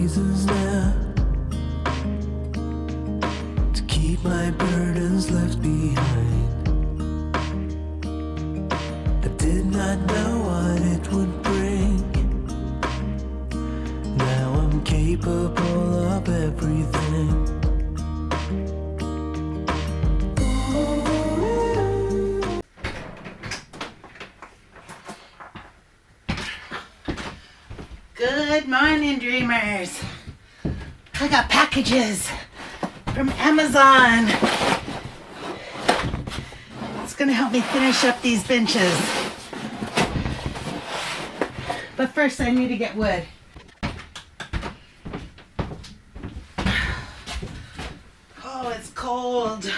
reasons now to keep my burdens left behind. I did not know what it would bring. Now I'm capable of everything. Good morning, dreamers. I got packages from Amazon. It's gonna help me finish up these benches. But first I need to get wood. Oh, it's cold.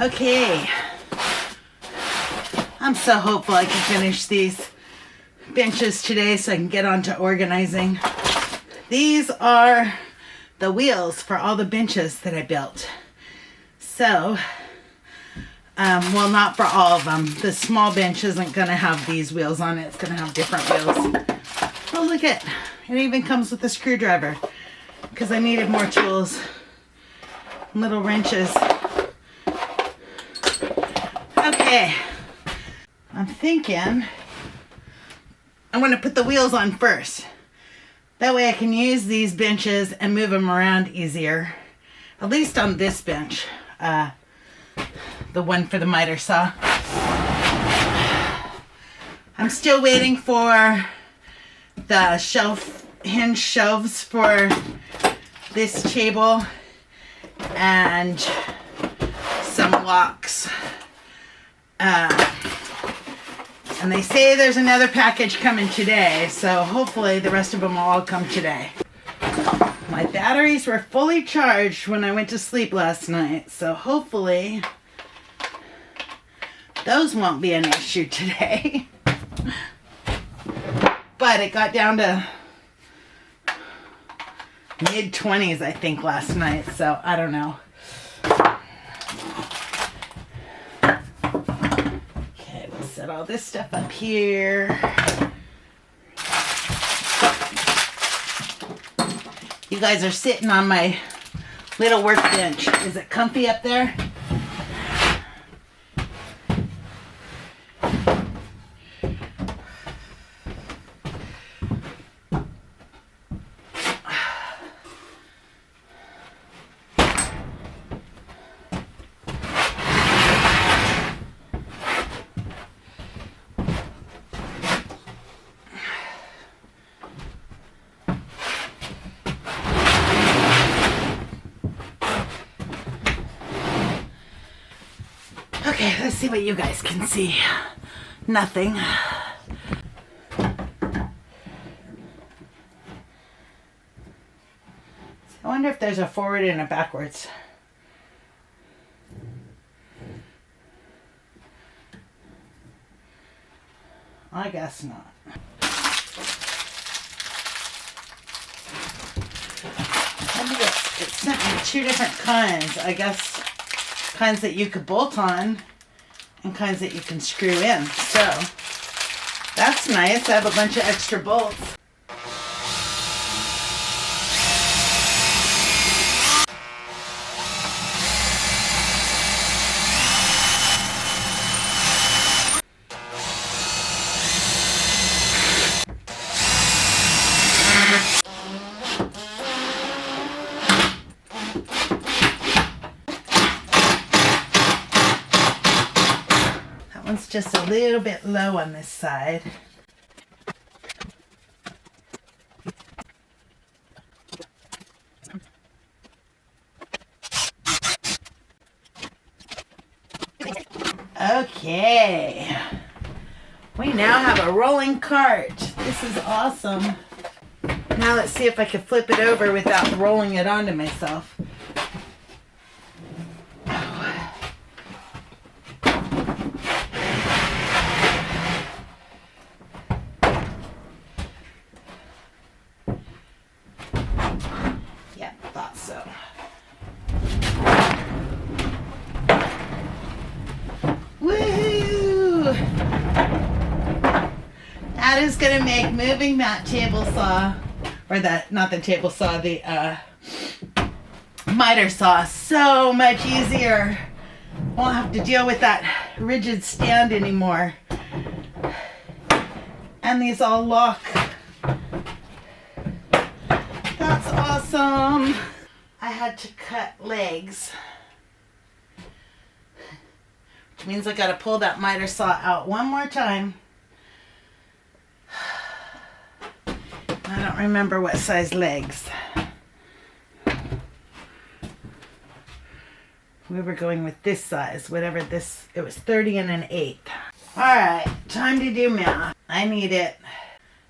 Okay. I'm so hopeful I can finish these benches today so I can get on to organizing. These are the wheels for all the benches that I built. So, well, not for all of them. The small bench isn't going to have these wheels on it. It's going to have different wheels. Oh, look it even comes with a screwdriver because I needed more tools. Little wrenches. Okay. I'm thinking I'm going to put the wheels on first. That way I can use these benches and move them around easier. At least on this bench. The one for the miter saw. I'm still waiting for the hinge shelves for this table and some locks. And they say there's another package coming today, so hopefully the rest of them will all come today. My batteries were fully charged when I went to sleep last night, so hopefully those won't be an issue today. But it got down to mid-20s, I think, last night, so I don't know. Set all this stuff up here. You guys are sitting on my little workbench. Is it comfy up there? Okay, let's see what you guys can see. Nothing. I wonder if there's a forward and a backwards. I guess not. Maybe it's sent me two different kinds. I guess kinds that you could bolt on and kinds that you can screw in. So that's nice. I have a bunch of extra bolts. One's just a little bit low on this side. Okay. We now have a rolling cart. This is awesome. Now let's see if I can flip it over without rolling it onto myself. that is going to make moving that table saw, or not the table saw, the miter saw so much easier. Won't have to deal with that rigid stand anymore. And these all lock. That's awesome. I had to cut legs, which means I got to pull that miter saw out one more time. I don't remember what size legs. We were going with this size, whatever this, it was 30 and an eighth. All right, time to do math. I need it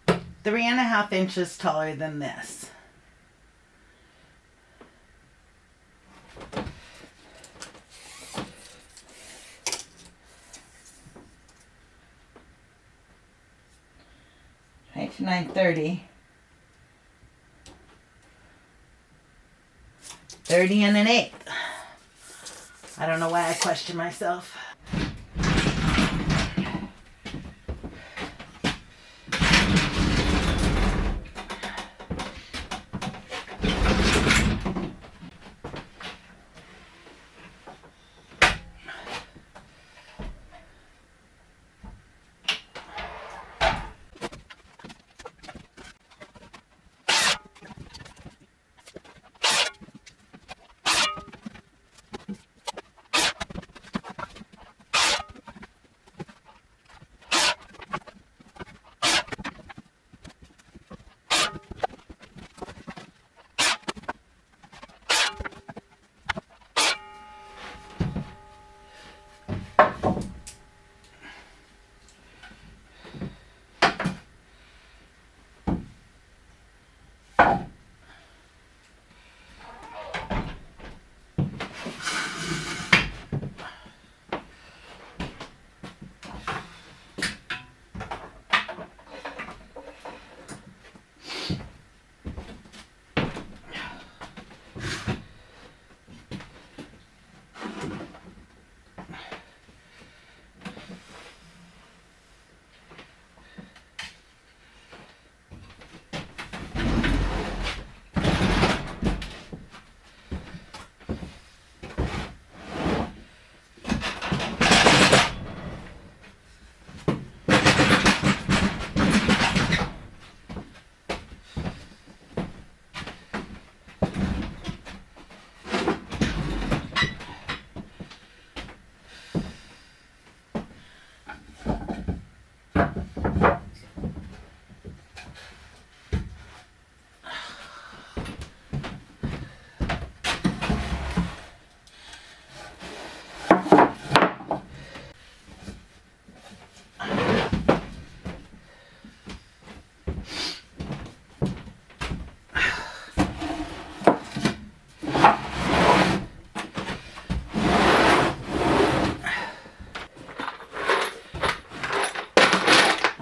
3.5 inches taller than this. Height to 930. 30 and an eighth. I don't know why I question myself.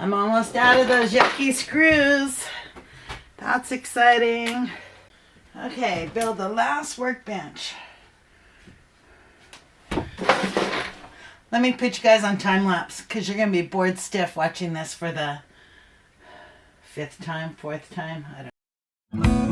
I'm almost out of those yucky screws. That's exciting. Okay, build the last workbench. Let me put you guys on time lapse because you're going to be bored stiff watching this for the 4th time. I don't know.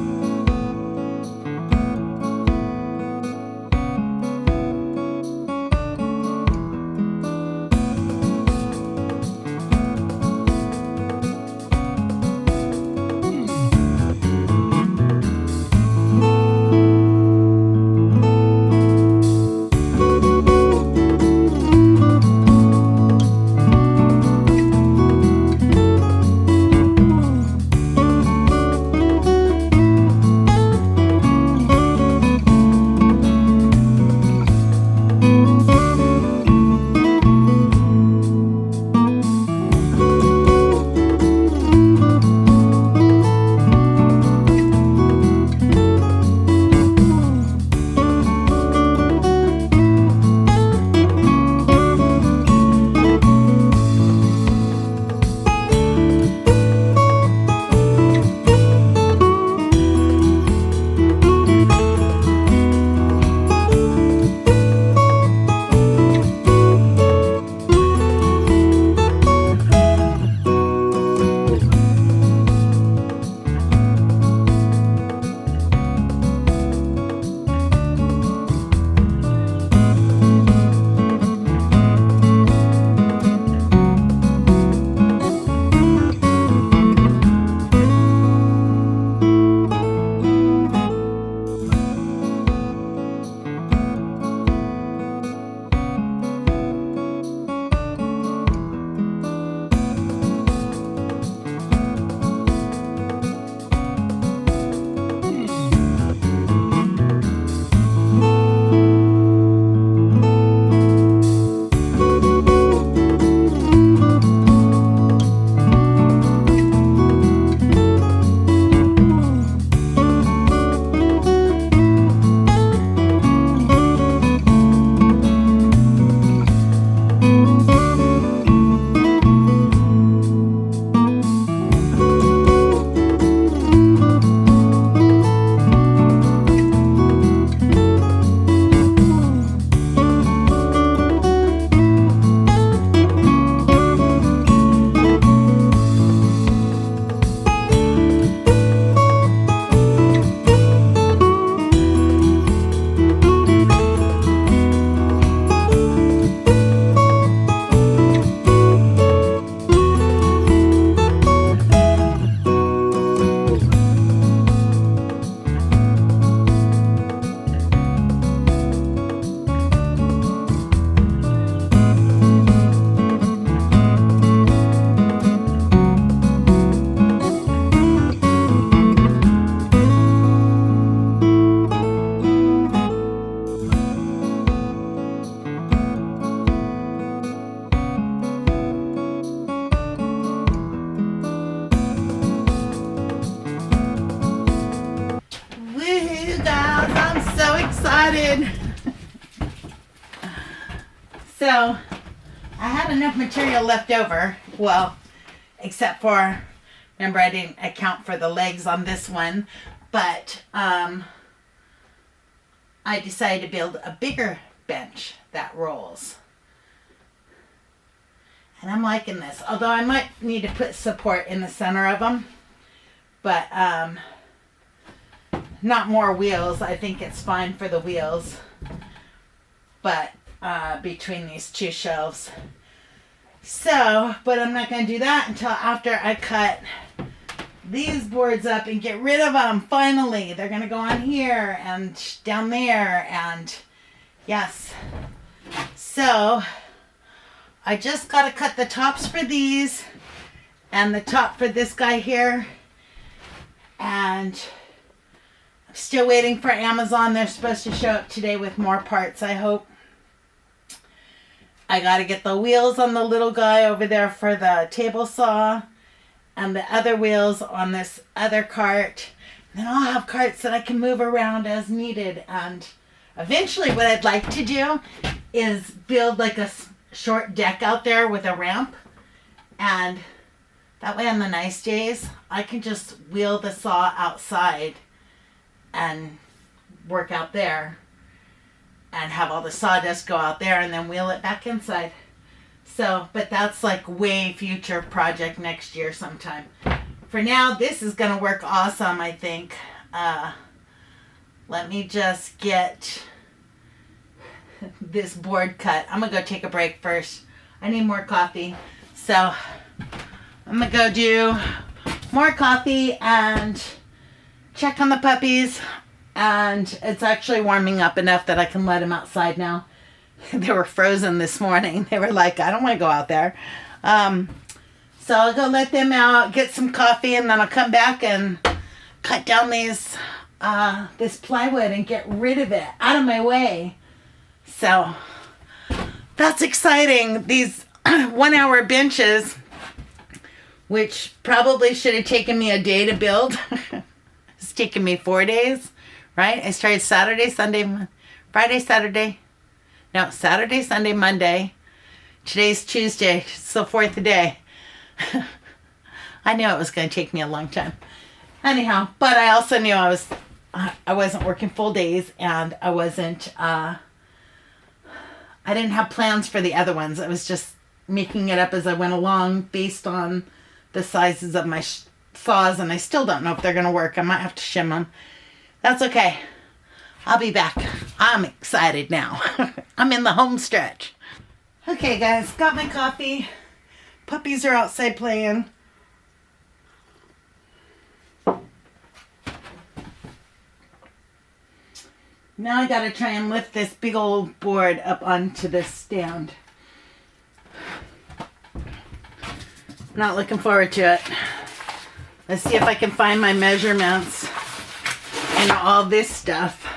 excited. So I had enough material left over. Well, except for, remember I didn't account for the legs on this one, but I decided to build a bigger bench that rolls. And I'm liking this, although I might need to put support in the center of them, but not more wheels. I think it's fine for the wheels, but between these two shelves. So, but I'm not going to do that until after I cut these boards up and get rid of them. Finally, they're going to go on here and down there, and yes. So I just got to cut the tops for these and the top for this guy here, and I'm still waiting for Amazon. They're supposed to show up today with more parts, I hope. I got to get the wheels on the little guy over there for the table saw, and the other wheels on this other cart. And then I'll have carts that I can move around as needed. And eventually what I'd like to do is build like a short deck out there with a ramp. And that way on the nice days, I can just wheel the saw outside and work out there. And have all the sawdust go out there and then wheel it back inside. So, but that's like way future project next year sometime. For now, this is going to work awesome, I think. Let me just get this board cut. I'm going to go take a break first. I need more coffee. So, I'm going to go do more coffee and check on the puppies. And it's actually warming up enough that I can let them outside now. They were frozen this morning. They were like, I don't want to go out there. So I'll go let them out, get some coffee, and then I'll come back and cut down these this plywood and get rid of it out of my way. So that's exciting. These 1 hour benches, which probably should have taken me a day to build. It's taken me 4 days. Right? I started Saturday, Sunday, Friday, Saturday. No, Saturday, Sunday, Monday. Today's Tuesday. It's the 4th day. I knew it was going to take me a long time. Anyhow, but I also knew I wasn't working full days, and I didn't have plans for the other ones. I was just making it up as I went along based on the sizes of my saws, and I still don't know if they're going to work. I might have to shim them. That's okay. I'll be back. I'm excited now. I'm in the home stretch. Okay, guys, got my coffee. Puppies are outside playing. Now I gotta try and lift this big old board up onto this stand. Not looking forward to it. Let's see if I can find my measurements and all this stuff.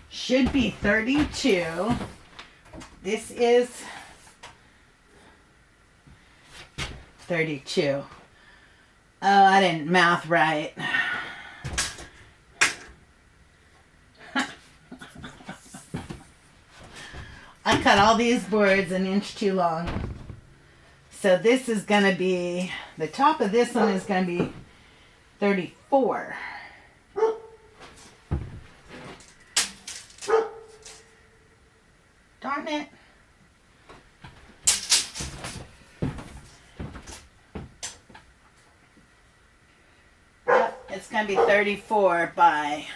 Should be 32. This is 32. Oh, I didn't math right. I cut all these boards an inch too long. So this is going to be, the top of this one is going to be 34. Darn it. Yep, it's going to be 34 by...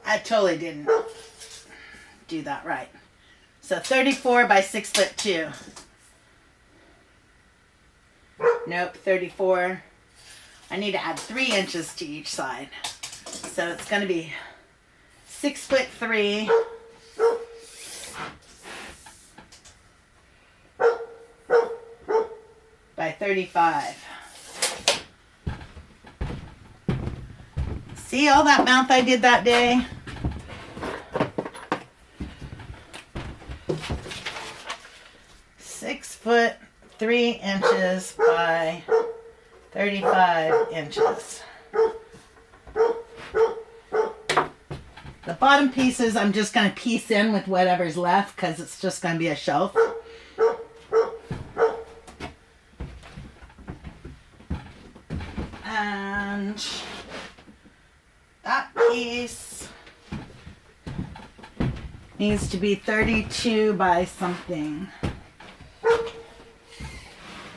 I totally didn't do that right. So 34 by 6'2". Nope, 34. I need to add 3 inches to each side. So it's going to be 6'3". By 35. See all that math I did that day? (6'3" by 35 inches. The bottom pieces I'm just going to piece in with whatever's left because it's just going to be a shelf. And that piece needs to be 32 by something. Let's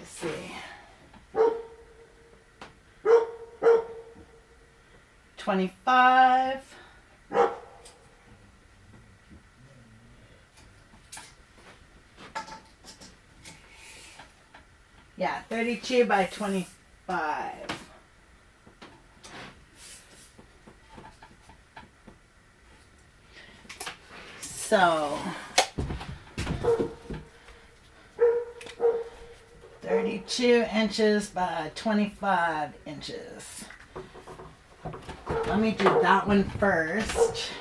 see. 25. Yeah, 32 by 25. So 32 inches by 25 inches. Let me do that one first.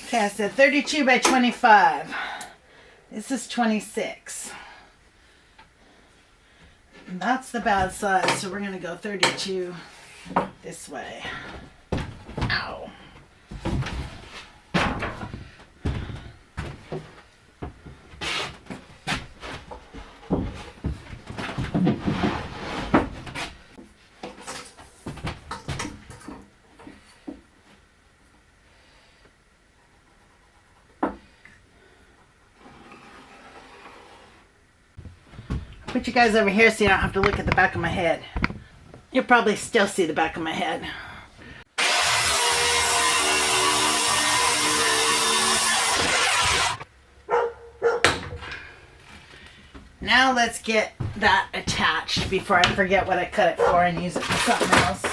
Okay, I said 32 by 25. This is 26. And that's the bad side, so we're going to go 32 this way. Ow. Put you guys over here so you don't have to look at the back of my head. You'll probably still see the back of my head. Now let's get that attached before I forget what I cut it for and use it for something else.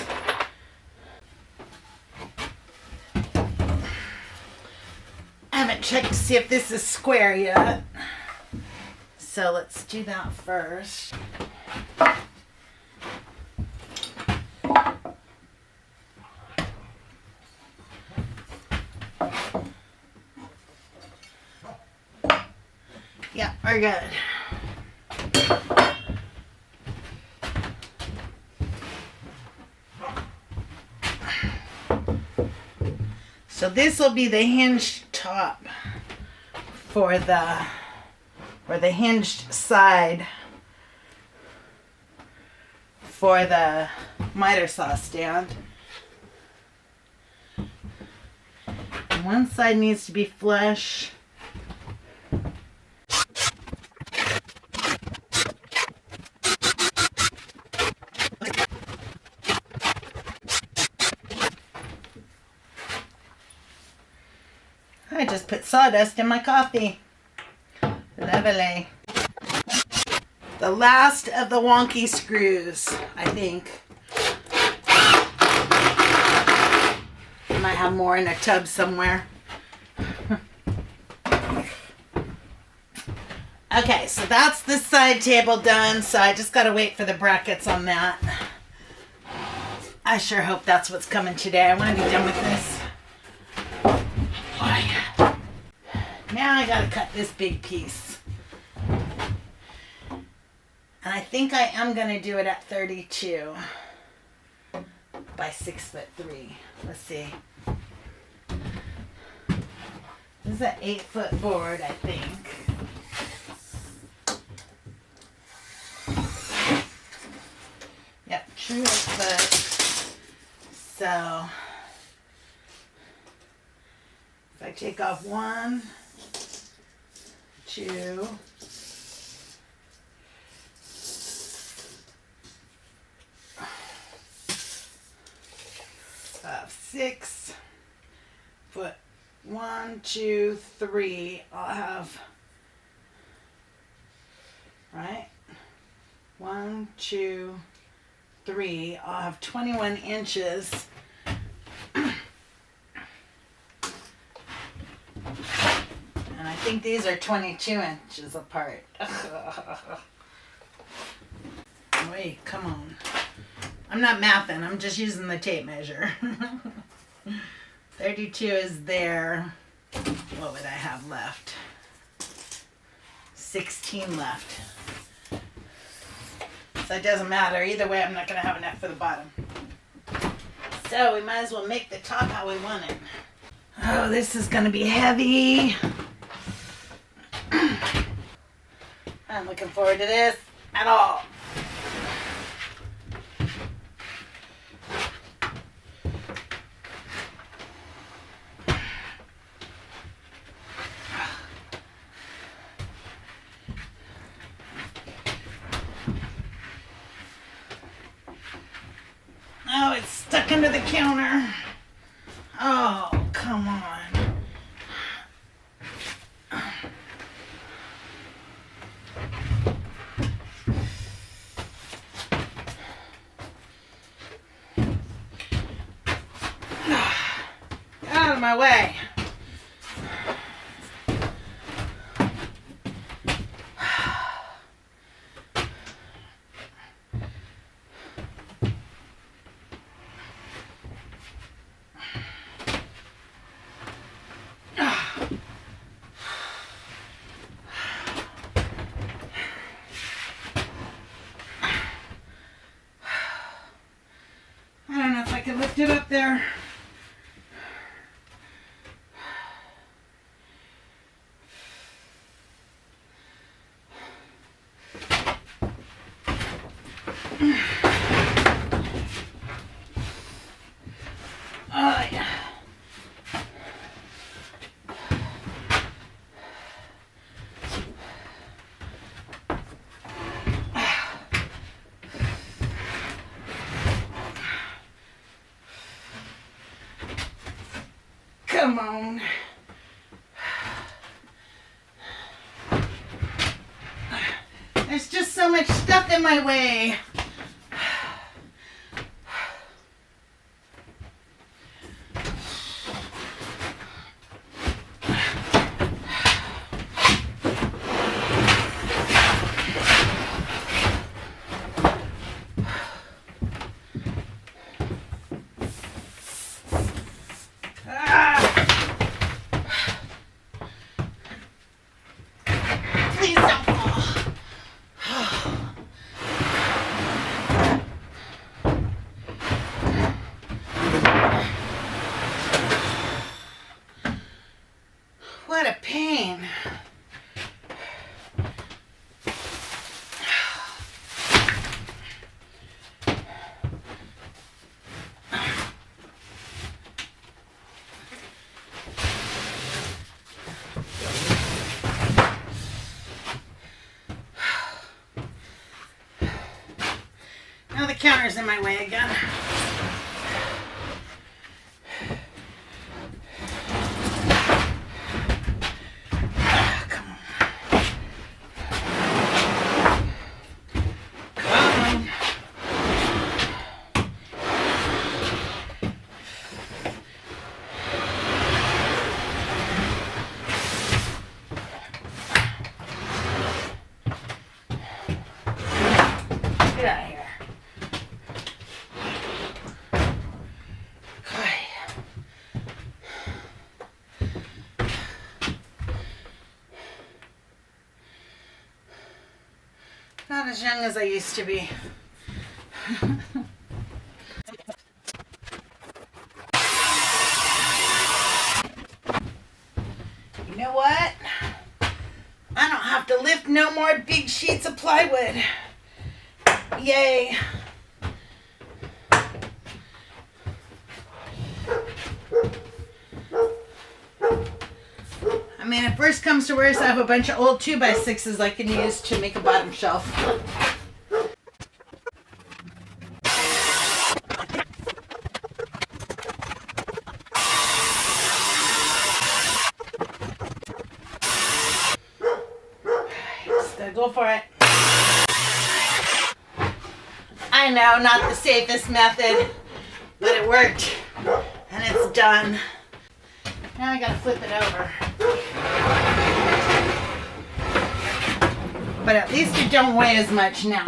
I haven't checked to see if this is square yet. So let's do that first. Yeah, we're good. So this will be the hinged top for the hinged side for the miter saw stand. And one side needs to be flush. I just put sawdust in my coffee. Lovely. The last of the wonky screws, I think. I might have more in a tub somewhere. Okay, so that's the side table done, so I just gotta wait for the brackets on that. I sure hope that's what's coming today. I want to be done with this. Now I gotta cut this big piece. And I think I am gonna do it at 32 by 6'3". Let's see. This is an 8-foot board, I think. Yep, true 8 foot. So if I take off 1, 2, 6 foot 1, 2, 3. I'll have, right? 1, 2, 3. I'll have 21 inches. And I think these are 22 inches apart. Wait, come on. I'm not mathing, I'm just using the tape measure. 32 is there. What would I have left? 16 left. So it doesn't matter. Either way, I'm not going to have enough for the bottom. So we might as well make the top how we want it. Oh, this is going to be heavy. I'm looking forward to this at all. Oh, it's stuck under the counter. Oh, come on. Get out of my way. I don't know if I can lift it up there. Oh, yeah. Come on. There's just so much stuff in my way. Please don't fall. What a pain. Now the counter's in my way again. Come on. Come on. Get out of here. Not as young as I used to be. You know what? I don't have to lift no more big sheets of plywood. Yay. I mean, if worst comes to worst, I have a bunch of old 2x6s I can use to make a bottom shelf. Go for it. I know, not the safest method, but it worked. And it's done. Now I gotta flip it over. But at least it don't weigh as much now.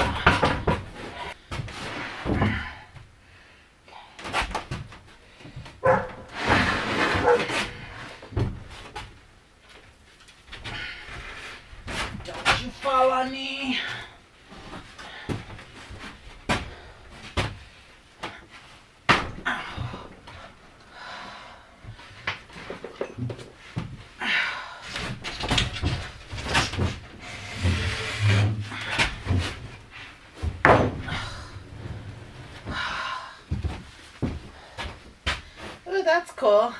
Don't you fall on me. Ooh, that's cool.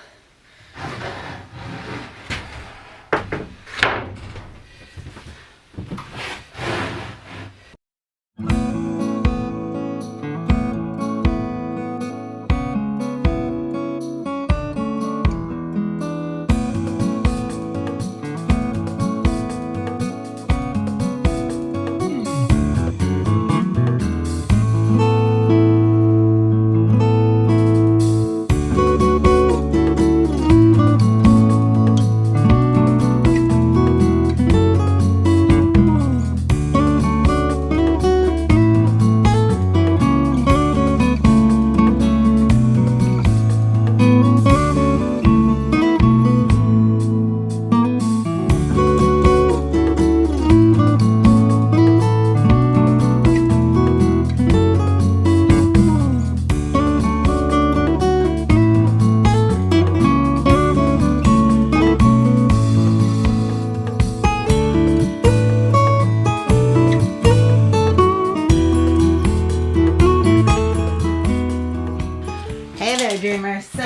Hey there, dreamers. So,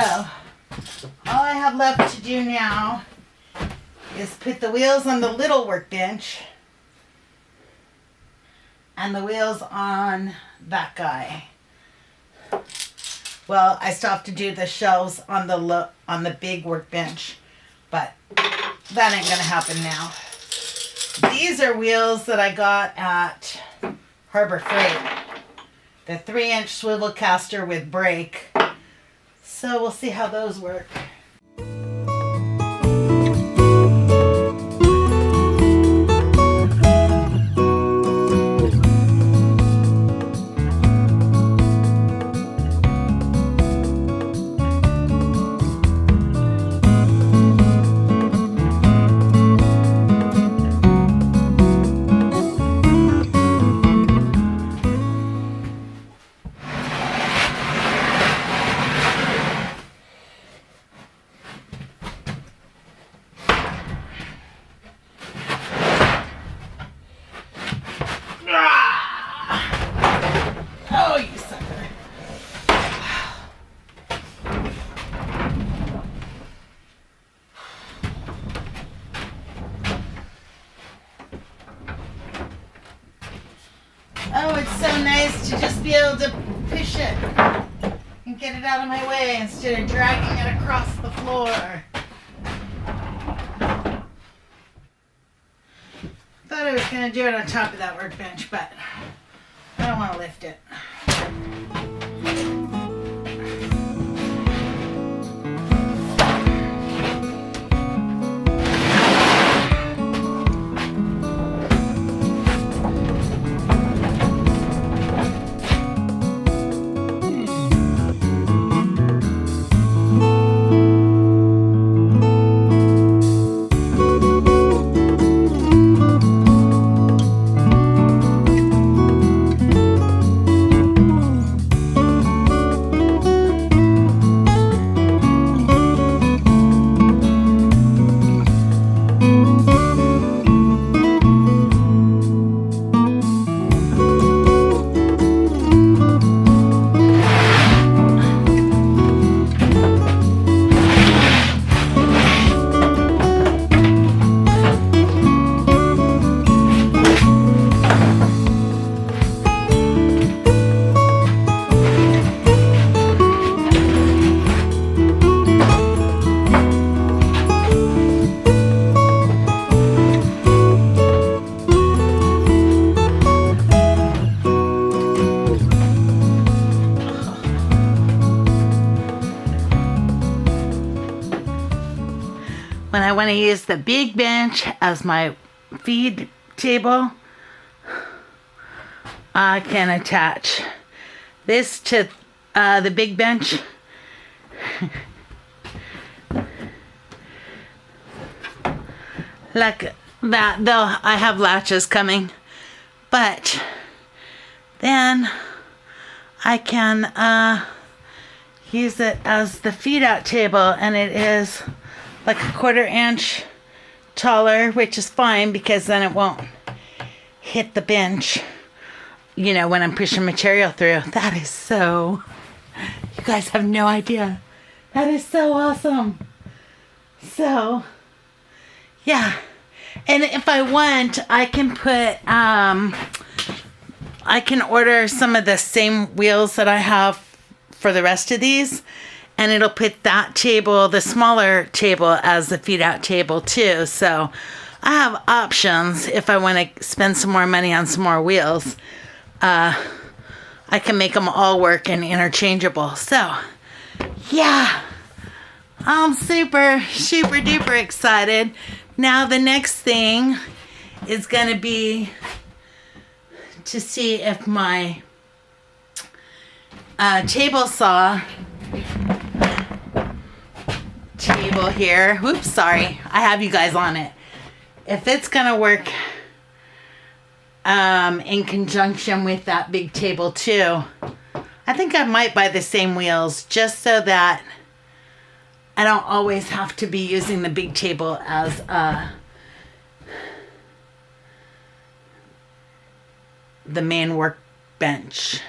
all I have left to do now is put the wheels on the little workbench and the wheels on that guy. Well, I still have to do the shelves on the big workbench, but that ain't gonna happen now. These are wheels that I got at Harbor Freight. The 3-inch swivel caster with brake. So we'll see how those work. Oh, you sucker. Oh, it's so nice to just be able to push it and get it out of my way instead of dragging it across the floor. Thought I was going to do it on top of that workbench, but I don't want to lift it. when I want to use the big bench as my feed table, I can attach this to the big bench. Like that, though I have latches coming, but then I can use it as the feed out table, and it is like a 1/4 inch taller, which is fine because then it won't hit the bench, you know, when I'm pushing material through. That is so, you guys have no idea. That is so awesome. So, yeah. And if I want, I can put, I can order some of the same wheels that I have for the rest of these, and it'll put that table, the smaller table, as the feed out table too. So I have options if I want to spend some more money on some more wheels. I can make them all work and interchangeable. So yeah, I'm super duper excited. Now the next thing is going to be to see if my table saw table here, whoops, sorry, I have you guys on it, if it's going to work in conjunction with that big table too. I think I might buy the same wheels just so that I don't always have to be using the big table as the main workbench.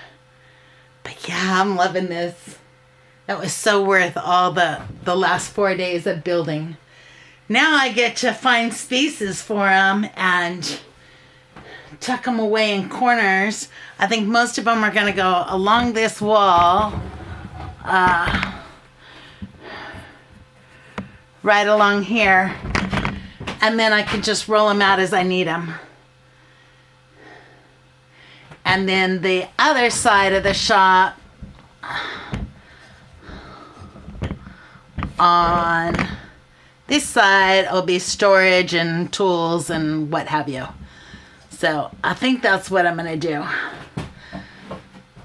But yeah, I'm loving this. That was so worth all the last 4 days of building. Now I get to find spaces for them and tuck them away in corners. I think most of them are going to go along this wall. Right along here, and then I can just roll them out as I need them. And then the other side of the shop, on this side, will be storage and tools and what have you. So I think that's what I'm gonna do.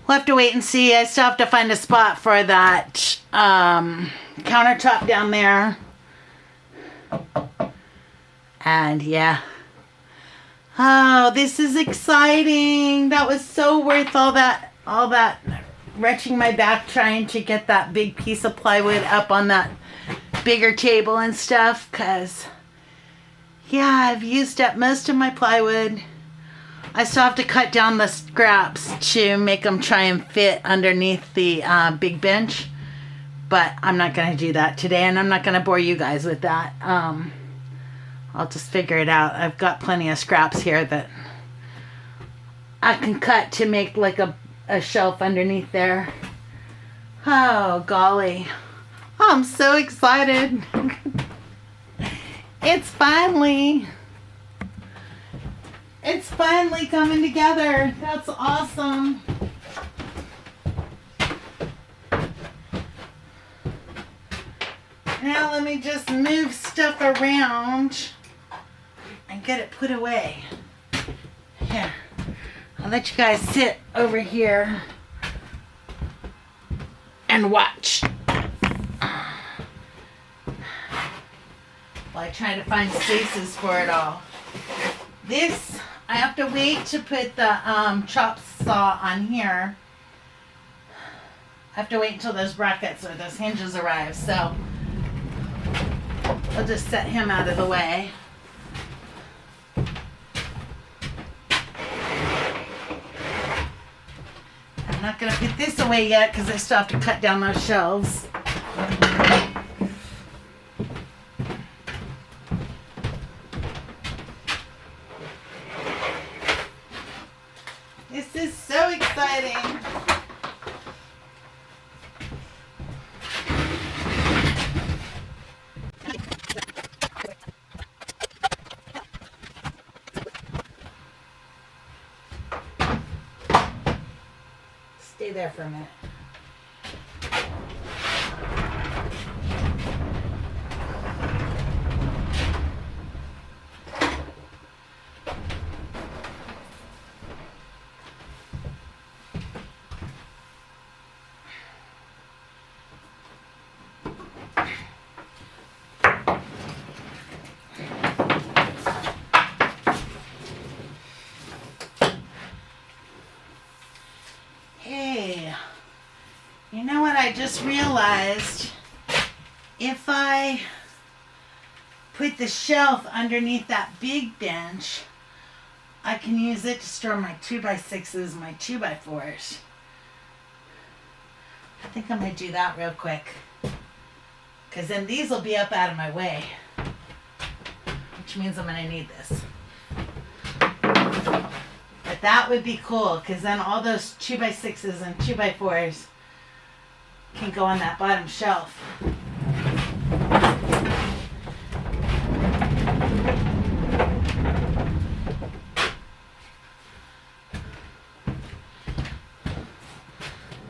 We'll have to wait and see. I still have to find a spot for that countertop down there. And yeah. Oh, this is exciting. That was so worth all that wrenching my back trying to get that big piece of plywood up on that bigger table and stuff, because yeah, I've used up most of my plywood. I still have to cut down the scraps to make them try and fit underneath the big bench. But I'm not going to do that today, and I'm not going to bore you guys with that. I'll just figure it out. I've got plenty of scraps here that I can cut to make like a shelf underneath there. Oh, golly. I'm so excited. It's finally coming together. That's awesome. Now let me just move stuff around and get it put away. Here, I'll let you guys sit over here and watch while I try to find spaces for it all. This, I have to wait to put the chop saw on here. I have to wait until those brackets or those hinges arrive, so I'll just set him out of the way. I'm not going to put this away yet because I still have to cut down those shelves. This is so exciting. Stay there for a minute. You know what I just realized? If I put the shelf underneath that big bench, I can use it to store my 2x6s, my 2x4s. I think I'm going to do that real quick. Because then these will be up out of my way. Which means I'm going to need this. But that would be cool, because then all those 2x6s and 2x4s can go on that bottom shelf.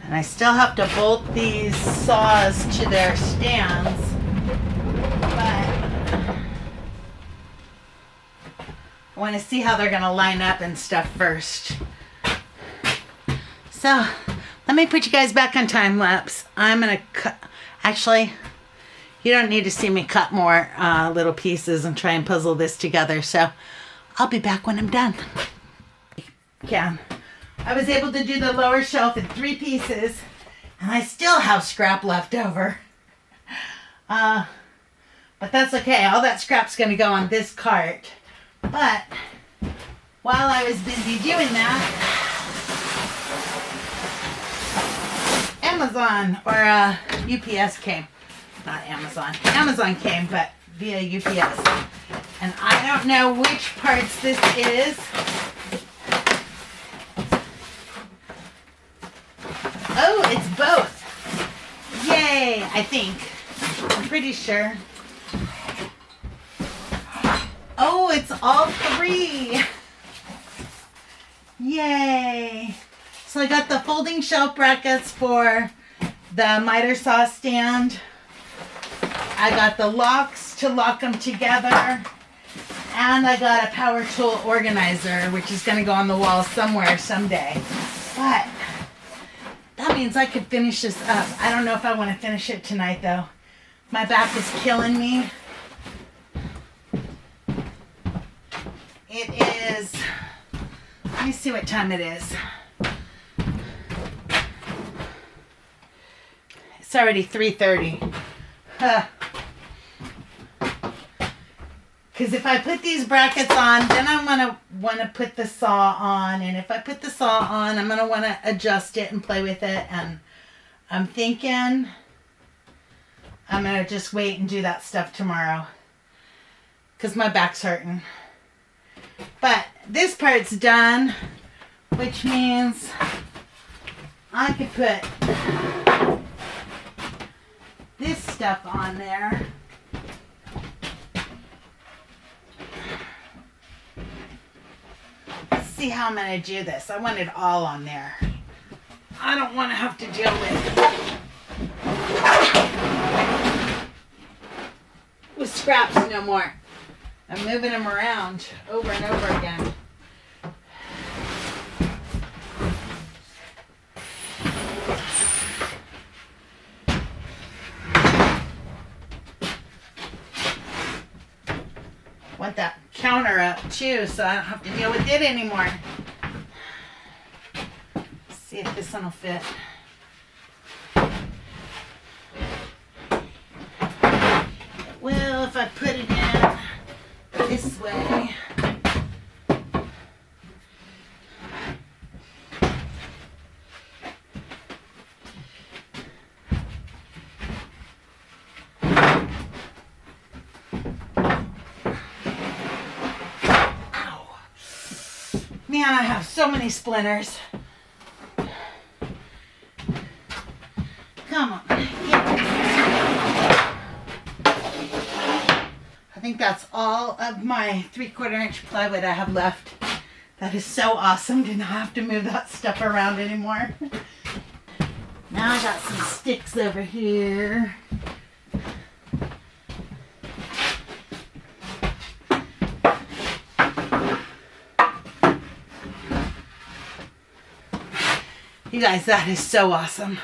And I still have to bolt these saws to their stands, but I want to see how they're going to line up and stuff first. So let me put you guys back on time lapse. I'm going to cut. Actually, you don't need to see me cut more little pieces and try and puzzle this together. So I'll be back when I'm done. Yeah. I was able to do the lower shelf in 3 pieces, and I still have scrap left over. But that's okay. All that scrap's going to go on this cart. But while I was busy doing that, Amazon or UPS came. Not Amazon. Amazon came, but via UPS. And I don't know which parts this is. Oh, it's both. Yay, I think. I'm pretty sure. Oh, it's all 3. Yay. So I got the folding shelf brackets for the miter saw stand. I got the locks to lock them together. And I got a power tool organizer, which is going to go on the wall somewhere someday. But that means I could finish this up. I don't know if I want to finish it tonight, though. My back is killing me. It is, let me see what time it is. It's already 3:30. Because if I put these brackets on, then I'm going to want to put the saw on. And if I put the saw on, I'm going to want to adjust it and play with it. And I'm thinking I'm going to just wait and do that stuff tomorrow. Because my back's hurting. But this part's done, which means I could put this stuff on there. Let's see how I'm going to do this. I want it all on there. I don't want to have to deal with scraps no more. I'm moving them around over and over again. Want that counter up too, so I don't have to deal with it anymore. Let's see if this one will fit. It will if I put it in this way. Man, I have so many splinters. Come on. I think that's all of my 3/4 inch plywood I have left. That is so awesome to not have to move that stuff around anymore. Now I got some sticks over here. You guys, that is so awesome.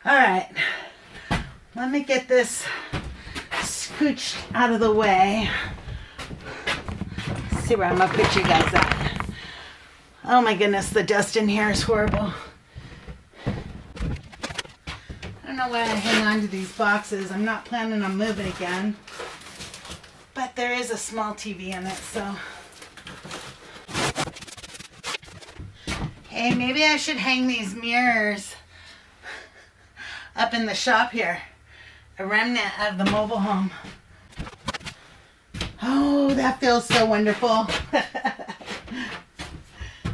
All right, let me get this scooched out of the way. Let's see where I'm gonna put you guys at. Oh my goodness, the dust in here is horrible. I don't know why I hang on to these boxes. I'm not planning on moving again. But there is a small TV in it, so. Hey, maybe I should hang these mirrors up in the shop here. A remnant of the mobile home. Oh, that feels so wonderful.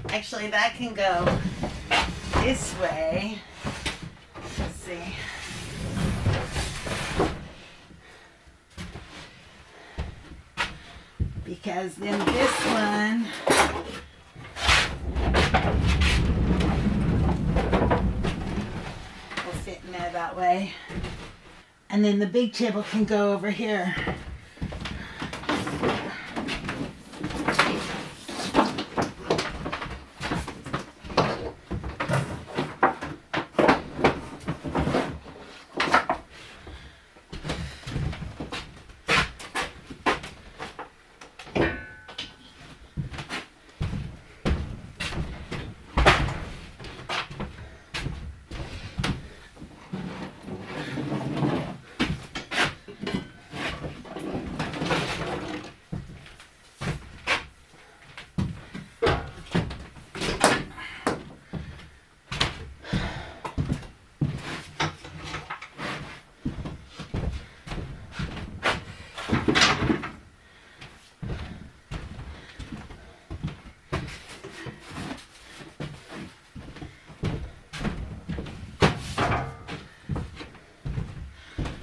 Actually, that can go this way. Let's see. Because then this one will fit in there that way. And then the big table can go over here.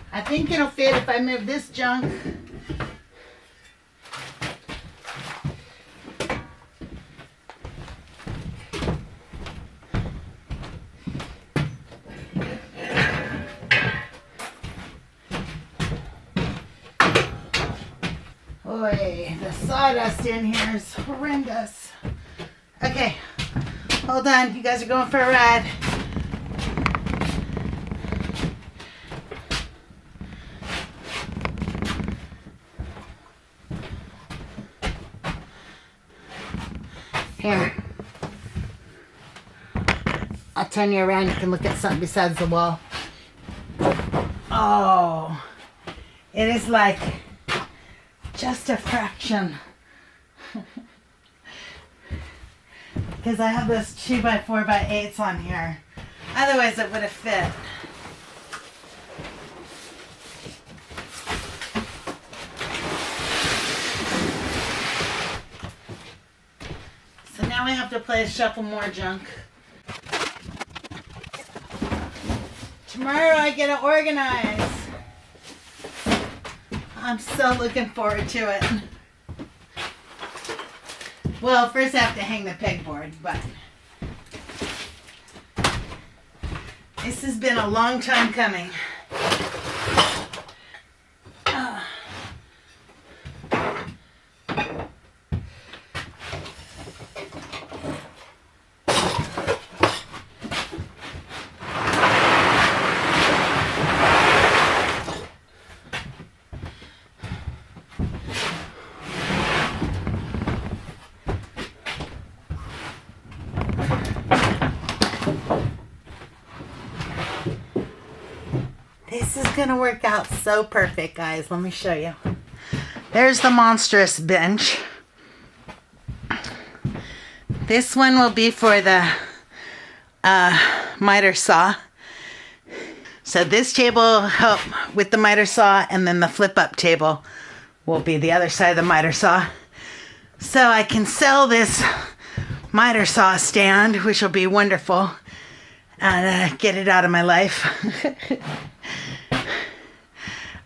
I think it'll fit if I move this junk. Boy, the sawdust in here is horrendous. Okay, hold on. You guys are going for a ride. Here. I'll turn you around. You can look at something besides the wall. Oh, it is like just a fraction. Because I have those 2x4x8s on here. Otherwise it would have fit. So now we have to play shuffle more junk. Tomorrow I get to organize. I'm so looking forward to it. Well, first I have to hang the pegboard, but this has been a long time coming. This is gonna work out so perfect, guys. Let me show you. There's the monstrous bench. This one will be for the miter saw. So this table will help with the miter saw, and then the flip up table will be the other side of the miter saw. So I can sell this miter saw stand, which will be wonderful, and get it out of my life.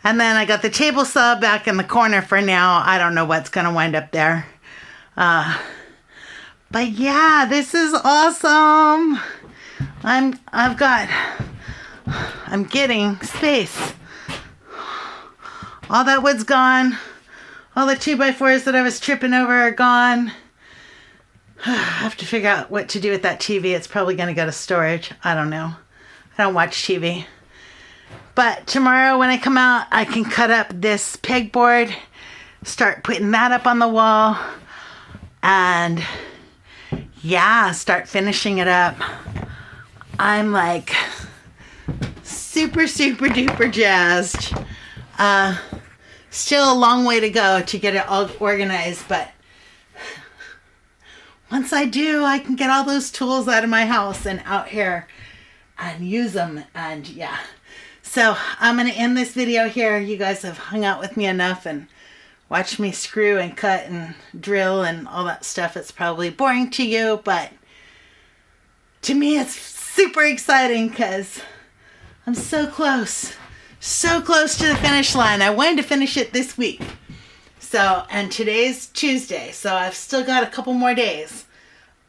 And then I got the table saw back in the corner for now. I don't know what's going to wind up there. But yeah, this is awesome. I'm getting space. All that wood's gone. All the 2x4s that I was tripping over are gone. I have to figure out what to do with that TV. It's probably going to go to storage. I don't know. I don't watch TV. But tomorrow when I come out, I can cut up this pegboard, start putting that up on the wall. And yeah, start finishing it up. I'm like super duper jazzed. Still a long way to go to get it all organized, but once I do, I can get all those tools out of my house and out here and use them. And yeah, so I'm going to end this video here. You guys have hung out with me enough and watched me screw and cut and drill and all that stuff. It's probably boring to you, but to me it's super exciting because I'm so close to the finish line. I wanted to finish it this week. So, and today's Tuesday, so I've still got a couple more days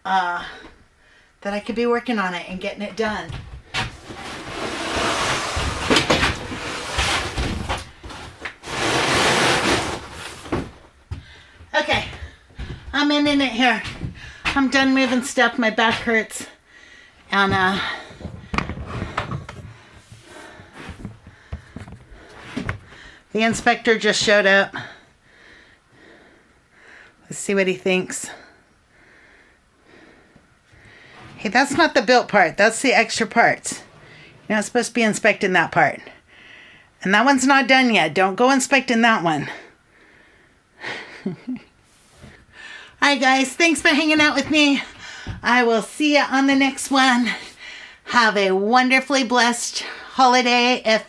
that I could be working on it and getting it done. Okay, I'm ending it here. I'm done moving stuff. My back hurts. And the inspector just showed up. Let's see what he thinks. Hey, that's not the built part. That's the extra parts. You're not supposed to be inspecting that part. And that one's not done yet. Don't go inspecting that one. Alright guys, thanks for hanging out with me. I will see you on the next one. Have a wonderfully blessed holiday if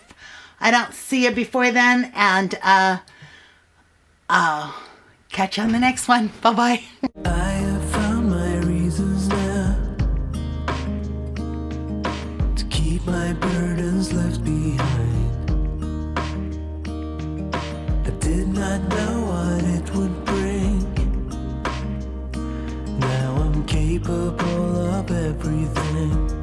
I don't see you before then. And I'll catch you on the next one. Bye-bye. I have found my reasons now to keep my burdens left behind. I did not know what it would bring. Now I'm capable of everything.